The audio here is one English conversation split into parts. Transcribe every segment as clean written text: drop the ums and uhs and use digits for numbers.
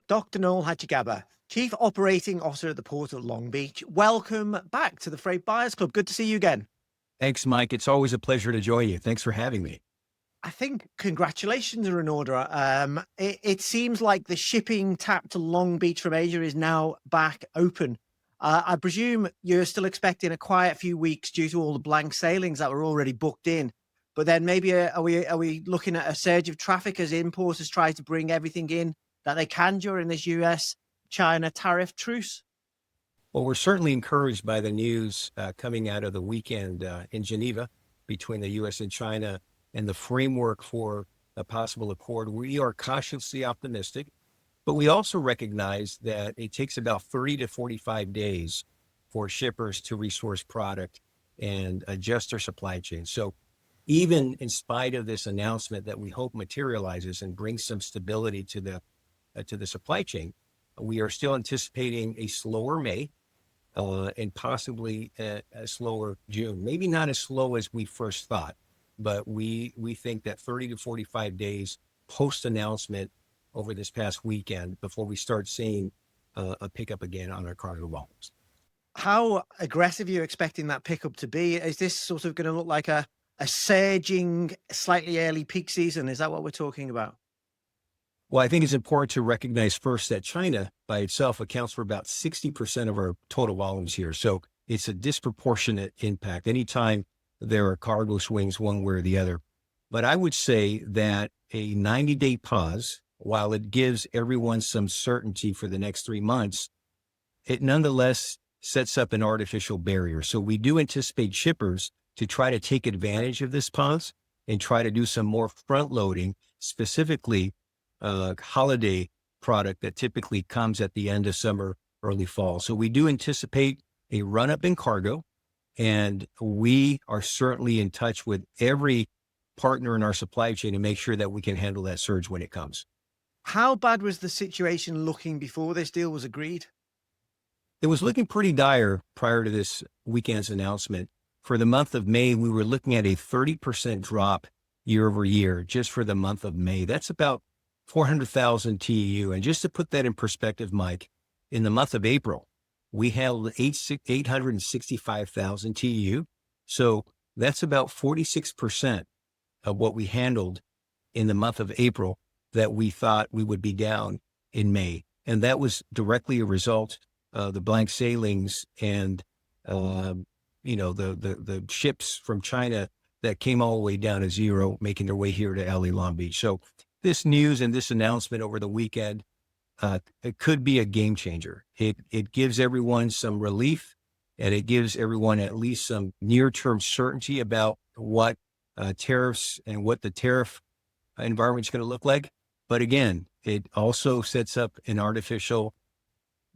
Dr. Noel Hacegaba, Chief Operating Officer at the Port of Long Beach. Welcome back to the Freight Buyers Club. Good to see you again. Thanks, Mike. It's always a pleasure to join you. Thanks for having me. I think congratulations are in order. It seems like the shipping tap to Long Beach from Asia is now back open. I presume you're still expecting a quiet few weeks due to all the blank sailings that were already booked in. But then maybe are we looking at a surge of traffic as importers try to bring everything in that they can during this US-China tariff truce? Well, we're certainly encouraged by the news coming out of the weekend in Geneva between the U.S. and China and the framework for a possible accord. We are cautiously optimistic, but we also recognize that it takes about 30 to 45 days for shippers to resource product and adjust their supply chain. So even in spite of this announcement that we hope materializes and brings some stability to the supply chain, we are still anticipating a slower May and possibly a slower June. Maybe not as slow as we first thought, but we think that 30 to 45 days post announcement over this past weekend before we start seeing a pickup again on our cargo volumes. How aggressive are you expecting that pickup to be? Is this sort of going to look like a surging, slightly early peak season? Is that what we're talking about? Well, I think it's important to recognize first that China by itself accounts for about 60% of our total volumes here. So it's a disproportionate impact anytime there are cargo swings one way or the other. But I would say that a 90-day pause, while it gives everyone some certainty for the next 3 months, it nonetheless sets up an artificial barrier. So we do anticipate shippers to try to take advantage of this pause and try to do some more front loading, specifically holiday product that typically comes at the end of summer, early fall. So we do anticipate a run up in cargo, and we are certainly in touch with every partner in our supply chain to make sure that we can handle that surge when it comes. How bad was the situation looking before this deal was agreed? It was looking pretty dire prior to this weekend's announcement. For the month of May, we were looking at a 30% drop year over year just for the month of May. That's about 400,000 TEU. And just to put that in perspective, Mike, in the month of April, we held 865,000 TEU. So that's about 46% of what we handled in the month of April that we thought we would be down in May. And that was directly a result of the blank sailings and, the ships from China that came all the way down to zero, making their way here to LA Long Beach. So this news and this announcement over the weekend, it could be a game changer. It gives everyone some relief, and it gives everyone at least some near-term certainty about what tariffs and what the tariff environment is going to look like. But again, it also sets up an artificial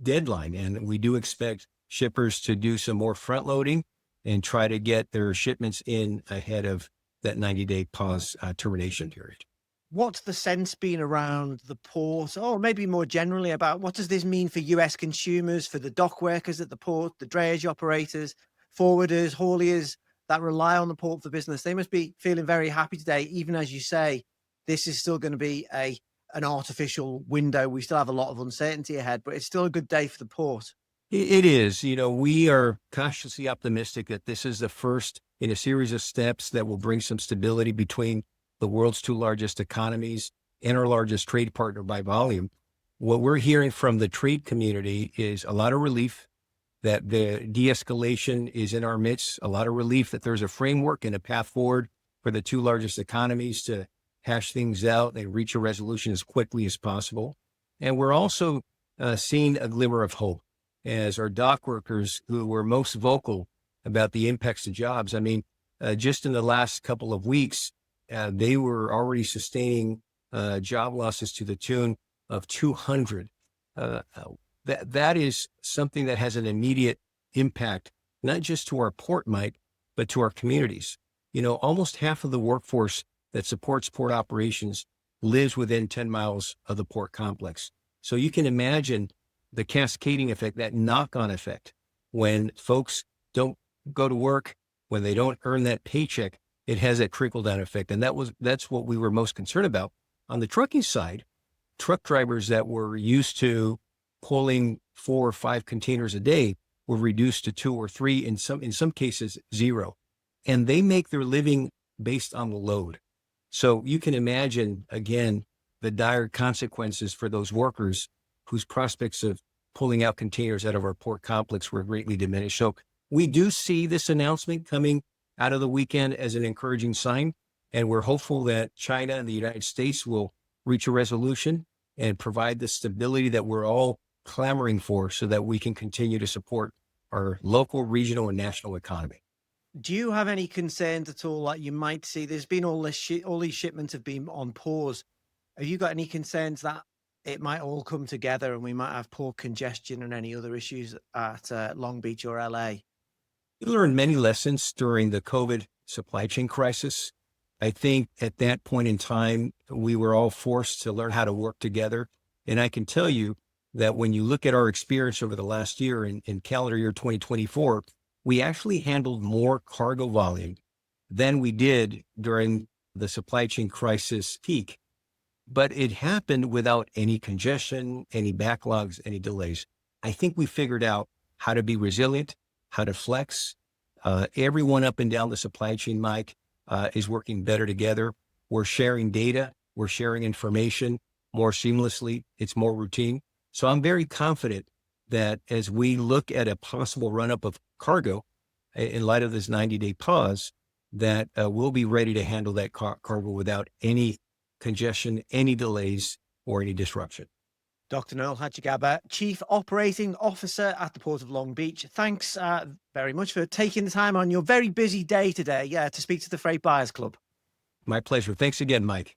deadline, and we do expect shippers to do some more front loading and try to get their shipments in ahead of that 90-day pause termination period. What's the sense been around the port, or maybe more generally about what does this mean for US consumers, for the dock workers at the port, the drayage operators, forwarders, hauliers that rely on the port for business? They must be feeling very happy today, even as you say, this is still going to be an artificial window. We still have a lot of uncertainty ahead, but it's still a good day for the port. It is. We are cautiously optimistic that this is the first in a series of steps that will bring some stability between the world's two largest economies and our largest trade partner by volume. What we're hearing from the trade community is a lot of relief that the de-escalation is in our midst, a lot of relief that there's a framework and a path forward for the two largest economies to hash things out and reach a resolution as quickly as possible. And we're also seeing a glimmer of hope as our dock workers who were most vocal about the impacts to jobs. I mean, just in the last couple of weeks, they were already sustaining job losses to the tune of 200. That is something that has an immediate impact, not just to our port, Mike, but to our communities. Almost half of the workforce that supports port operations lives within 10 miles of the port complex. So you can imagine the cascading effect, that knock-on effect, when folks don't go to work, when they don't earn that paycheck, it has that trickle-down effect. And that's what we were most concerned about. On the trucking side, truck drivers that were used to pulling 4 or 5 containers a day were reduced to 2 or 3, in some cases, 0. And they make their living based on the load. So you can imagine, again, the dire consequences for those workers whose prospects of pulling out containers out of our port complex were greatly diminished. So we do see this announcement coming out of the weekend as an encouraging sign. And we're hopeful that China and the United States will reach a resolution and provide the stability that we're all clamoring for so that we can continue to support our local, regional, and national economy. Do you have any concerns at all that you might see? There's been all these shipments have been on pause. Have you got any concerns that it might all come together and we might have port congestion and any other issues at Long Beach or LA? We learned many lessons during the COVID supply chain crisis. I think at that point in time, we were all forced to learn how to work together. And I can tell you that when you look at our experience over the last year in calendar year 2024, we actually handled more cargo volume than we did during the supply chain crisis peak. But it happened without any congestion, any backlogs, any delays. I think we figured out how to be resilient, how to flex. Everyone up and down the supply chain, Mike, is working better together. We're sharing data. We're sharing information more seamlessly. It's more routine. So I'm very confident that as we look at a possible run-up of cargo in light of this 90-day pause, that we'll be ready to handle that cargo without any congestion, any delays, or any disruption. Dr. Noel Hacegaba, Chief Operating Officer at the Port of Long Beach. Thanks very much for taking the time on your very busy day today to speak to the Freight Buyers Club. My pleasure. Thanks again, Mike.